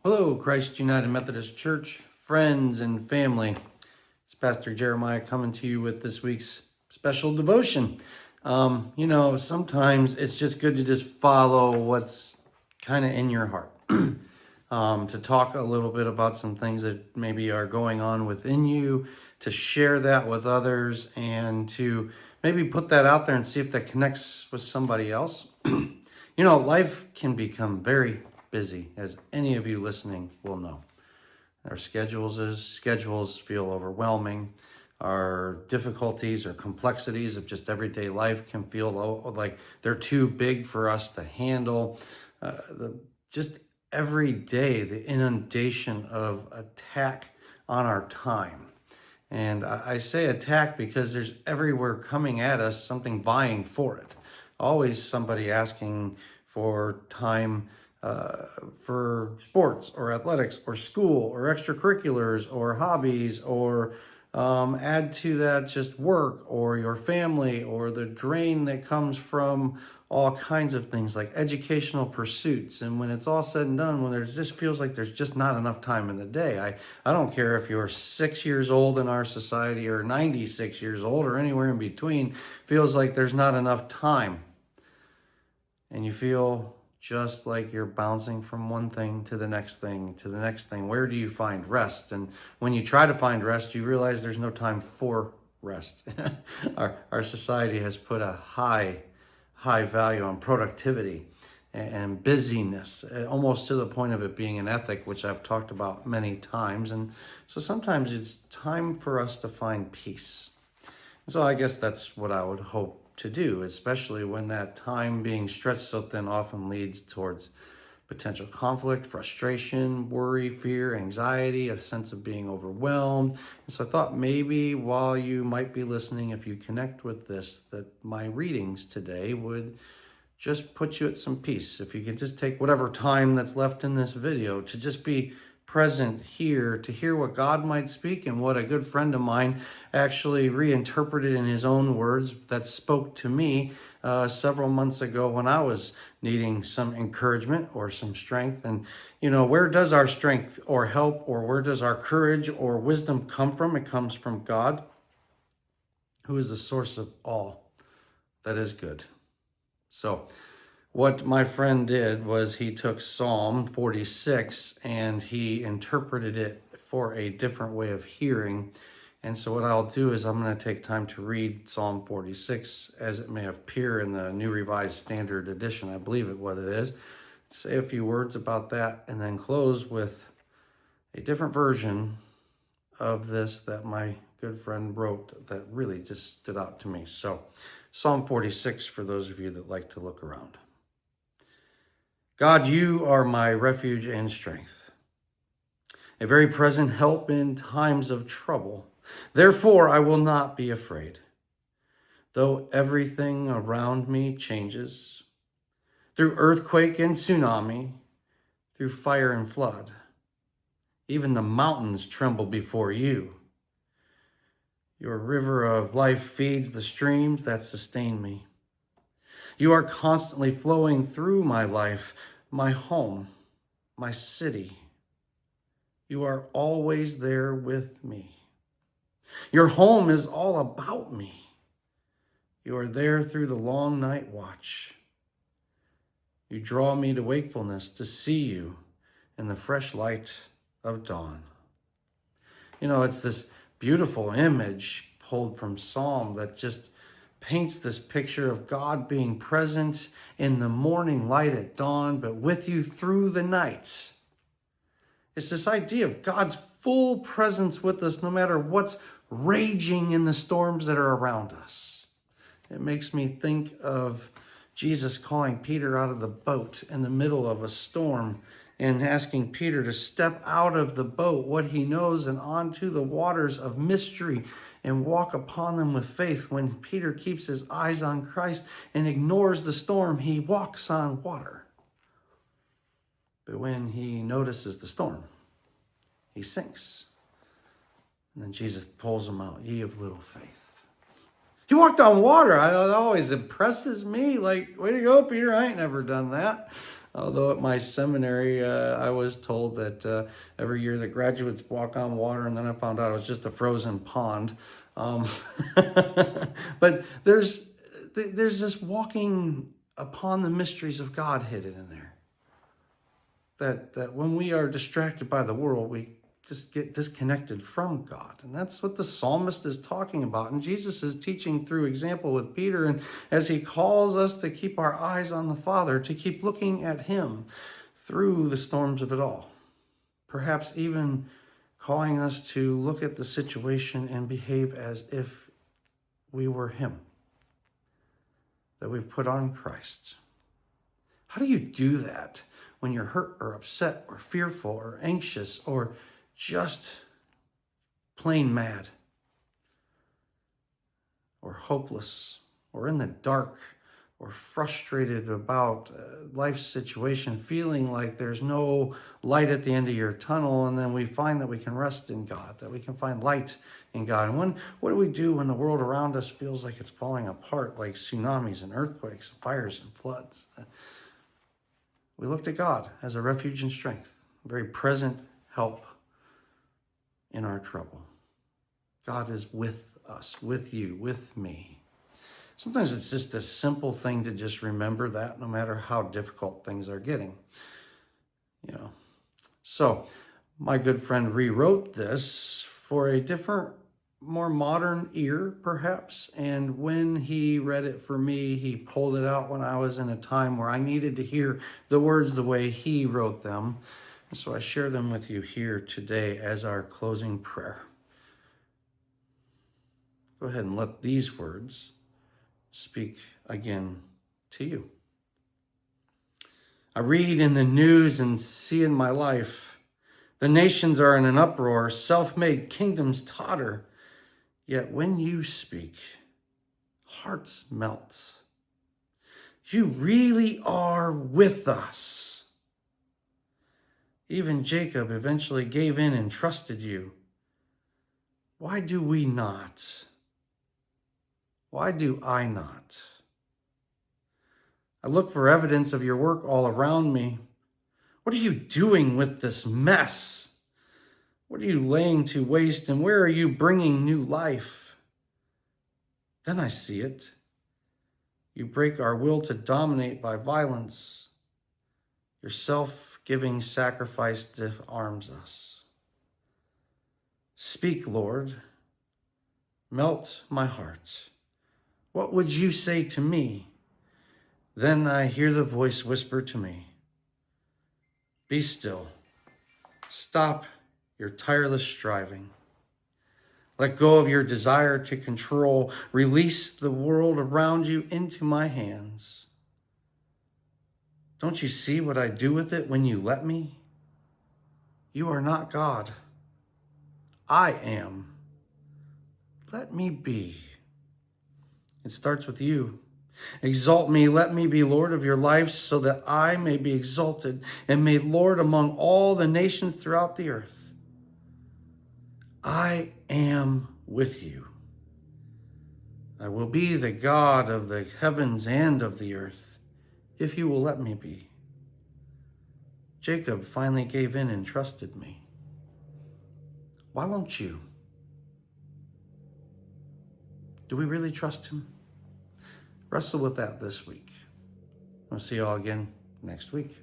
Hello, Christ United Methodist Church, friends and family. It's Pastor Jeremiah coming to you with this week's special devotion. Sometimes it's just good to just follow what's kind of in your heart. To talk a little bit about some things that maybe are going on within you, to share that with others, and to maybe put that out there and see if that connects with somebody else. Life can become very busy, as any of you listening will know. Our schedules feel overwhelming. Our difficulties or complexities of just everyday life can feel like they're too big for us to handle. Just every day, the inundation of attack on our time. And I say attack because there's everywhere coming at us something vying for it. Always somebody asking for time for sports or athletics or school or extracurriculars or hobbies, or add to that just work or your family, or the drain that comes from all kinds of things like educational pursuits. And when it's all said and done, when there's just feels like there's just not enough time in the day. I don't care if you're 6 years old in our society or 96 years old or anywhere in between, feels like there's not enough time. And you feel just like you're bouncing from one thing to the next thing to the next thing. Where do you find rest? And when you try to find rest, you realize there's no time for rest. Our society has put a high value on productivity and busyness, almost to the point of it being an ethic, which I've talked about many times. And so sometimes it's time for us to find peace. So I guess that's what I would hope to do, especially when that time being stretched so thin often leads towards potential conflict, frustration, worry, fear, anxiety, a sense of being overwhelmed. And so I thought maybe while you might be listening, if you connect with this, that my readings today would just put you at some peace. If you could just take whatever time that's left in this video to just be present here, to hear what God might speak, and what a good friend of mine actually reinterpreted in his own words that spoke to me several months ago when I was needing some encouragement or some strength. And where does our strength or help, or where does our courage or wisdom come from? It comes from God, who is the source of all that is good. So what my friend did was he took Psalm 46 and he interpreted it for a different way of hearing. And so what I'll do is I'm going to take time to read Psalm 46 as it may appear in the New Revised Standard Edition. I believe it what it is. Say a few words about that and then close with a different version of this that my good friend wrote that really just stood out to me. So Psalm 46 for those of you that like to look around. God, you are my refuge and strength, a very present help in times of trouble. Therefore, I will not be afraid. Though everything around me changes, through earthquake and tsunami, through fire and flood, even the mountains tremble before you. Your river of life feeds the streams that sustain me. You are constantly flowing through my life, my home, my city. You are always there with me. Your home is all about me. You are there through the long night watch. You draw me to wakefulness to see you in the fresh light of dawn. It's this beautiful image pulled from Psalm that just paints this picture of God being present in the morning light at dawn, but with you through the night. It's this idea of God's full presence with us no matter what's raging in the storms that are around us. It makes me think of Jesus calling Peter out of the boat in the middle of a storm and asking Peter to step out of the boat, what he knows, and onto the waters of mystery and walk upon them with faith. When Peter keeps his eyes on Christ and ignores the storm, he walks on water. But when he notices the storm, he sinks. And then Jesus pulls him out, ye of little faith. He walked on water. That always impresses me. Like, way to go, Peter. I ain't never done that. Although at my seminary, I was told that every year the graduates walk on water, and then I found out it was just a frozen pond. Um, but there's this walking upon the mysteries of God hidden in there. That when we are distracted by the world, we just get disconnected from God. And that's what the psalmist is talking about. And Jesus is teaching through example with Peter. And as he calls us to keep our eyes on the Father, to keep looking at him through the storms of it all. Perhaps even calling us to look at the situation and behave as if we were him. That we've put on Christ. How do you do that when you're hurt or upset or fearful or anxious or just plain mad or hopeless or in the dark or frustrated about life's situation, feeling like there's no light at the end of your tunnel? And then we find that we can rest in God, that we can find light in God. And what do we do when the world around us feels like it's falling apart, like tsunamis and earthquakes, fires and floods? We look to God as a refuge and strength, a very present help in our trouble. God is with us, with you, with me. Sometimes it's just a simple thing to just remember that, no matter how difficult things are getting. So my good friend rewrote this for a different, more modern ear, perhaps. And when he read it for me, he pulled it out when I was in a time where I needed to hear the words the way he wrote them. And so I share them with you here today as our closing prayer. Go ahead and let these words speak again to you. I read in the news and see in my life, the nations are in an uproar, self-made kingdoms totter. Yet when you speak, hearts melt. You really are with us. Even Jacob eventually gave in and trusted you. Why do we not? Why do I not? I look for evidence of your work all around me. What are you doing with this mess? What are you laying to waste, and where are you bringing new life? Then I see it. You break our will to dominate by violence. Your self-giving sacrifice disarms us. Speak, Lord. Melt my heart. What would you say to me? Then I hear the voice whisper to me, be still. Stop your tireless striving. Let go of your desire to control. Release the world around you into my hands. Don't you see what I do with it when you let me? You are not God. I am. Let me be. It starts with you. Exalt me, let me be Lord of your life, so that I may be exalted and made Lord among all the nations throughout the earth. I am with you. I will be the God of the heavens and of the earth, if you will let me be. Jacob finally gave in and trusted me. Why won't you? Do we really trust him? Wrestle with that this week. We'll see you all again next week.